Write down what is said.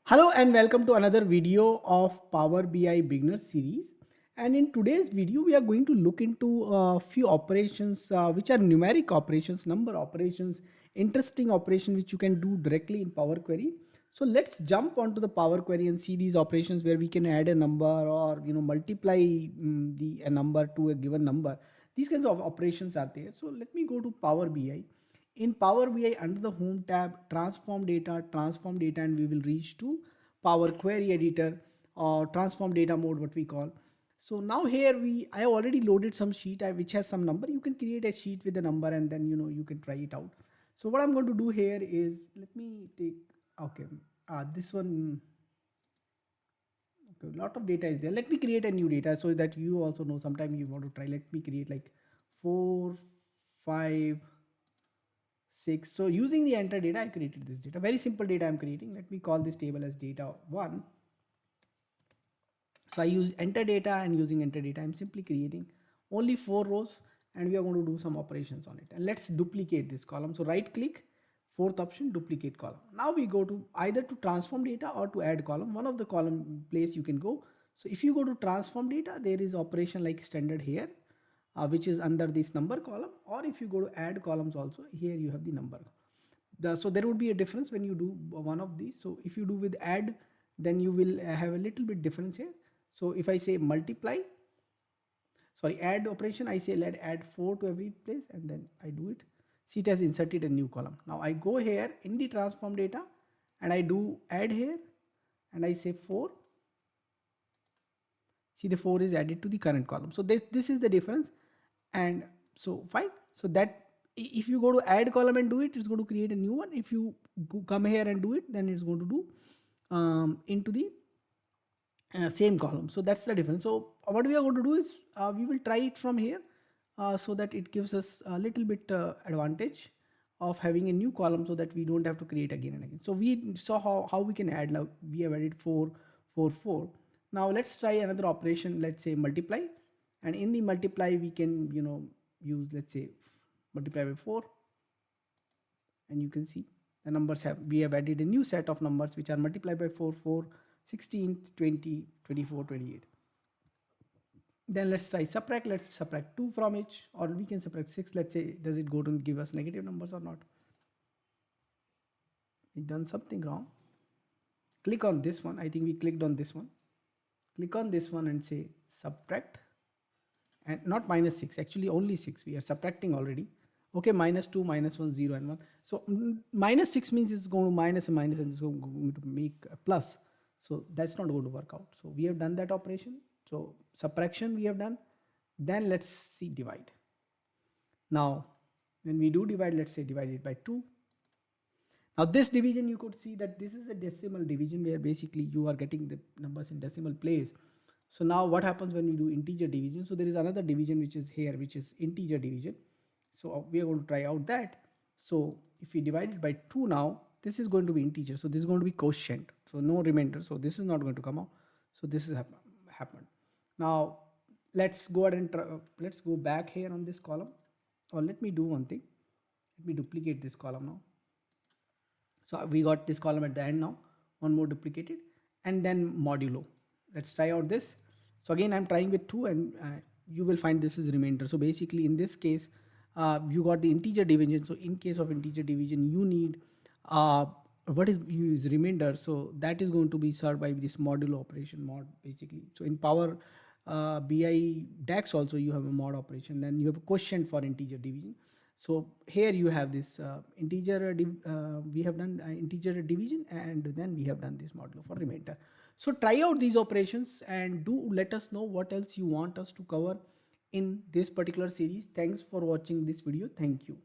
Hello and welcome to another video of Power BI Beginner series. And in today's video, we are going to look into a few operations which are numeric operations, number operations, interesting operation which you can do directly in Power Query. So let's jump onto the Power Query and see these operations where we can add a number or multiply a number to a given number. These kinds of operations are there. So let me go to Power BI. In Power BI, under the Home tab, transform data, and we will reach to Power Query Editor or transform data mode, what we call. So now here I have already loaded some sheet which has some number. You can create a sheet with a number and then you can try it out. So what I'm going to do here is let me take okay this one. Okay, a lot of data is there. Let me create a new data so that you also know. Sometime you want to try. Let me create like 4, 5, 6. So using the enter data, I created this data. Very simple data I'm creating. Let me call this table as data 1. So I use enter data, and using enter data, I'm simply creating only 4 rows, and we are going to do some operations on it. And let's duplicate this column. So right click, fourth option, duplicate column. Now we go to either to transform data or to add column. One of the column place you can go. So if you go to transform data, there is operation like standard here, which is under this number column, or if you go to add columns also, here you have the number. So there would be a difference when you do one of these. So if you do with add, then you will have a little bit difference here. So if I say multiply, sorry, add operation, I say let add 4 to every place, and then I do it. See, it has inserted a new column. Now I go here in the transform data and I do add here and I say 4. See, the 4 is added to the current column. So this is the difference. And so fine. So that if you go to add column and do it, it's going to create a new one. If you come here and do it, then it's going to do into the same column. So that's the difference. So what we are going to do is we will try it from here so that it gives us a little bit advantage of having a new column so that we don't have to create again and again. So we saw how we can add. Now we have added 4, 4, 4. Now let's try another operation. Let's say multiply, and in the multiply we can use, let's say, multiply by 4, and you can see the numbers we have added a new set of numbers which are multiplied by 4, 4, 16, 20, 24, 28. Then let's try subtract. Let's subtract 2 from each, or we can subtract 6. Let's say, does it go to give us negative numbers or not? We done something wrong. Click on this one. I think we clicked on this one. Click on this one and say subtract, and not minus 6, actually only 6. We are subtracting already. Okay, minus 2, minus 1, 0 and 1. So minus 6 means it's going to minus a minus and it's going to make a plus. So that's not going to work out. So we have done that operation. So subtraction we have done. Then let's see divide. Now when we do divide, let's say divide it by 2. Now this division, you could see that this is a decimal division where basically you are getting the numbers in decimal place. So now what happens when we do integer division? So there is another division which is here, which is integer division. So we are going to try out that. So if we divide it by 2 now, this is going to be integer. So this is going to be quotient. So no remainder. So this is not going to come out. So this is happened. Now let's go ahead and let's go back here on this column. Or let me do one thing. Let me duplicate this column now. So we got this column at the end now. One more duplicated, and then modulo. Let's try out this. So again, I'm trying with 2, and you will find this is remainder. So basically in this case, you got the integer division. So in case of integer division, you need what is use remainder. So that is going to be served by this modulo operation, mod basically. So in Power BI DAX also you have a mod operation. Then you have a quotient for integer division. So here you have this integer we have done integer division, and then we have done this modulo for remainder. So try out these operations and do let us know what else you want us to cover in this particular series. Thanks for watching this video. Thank you.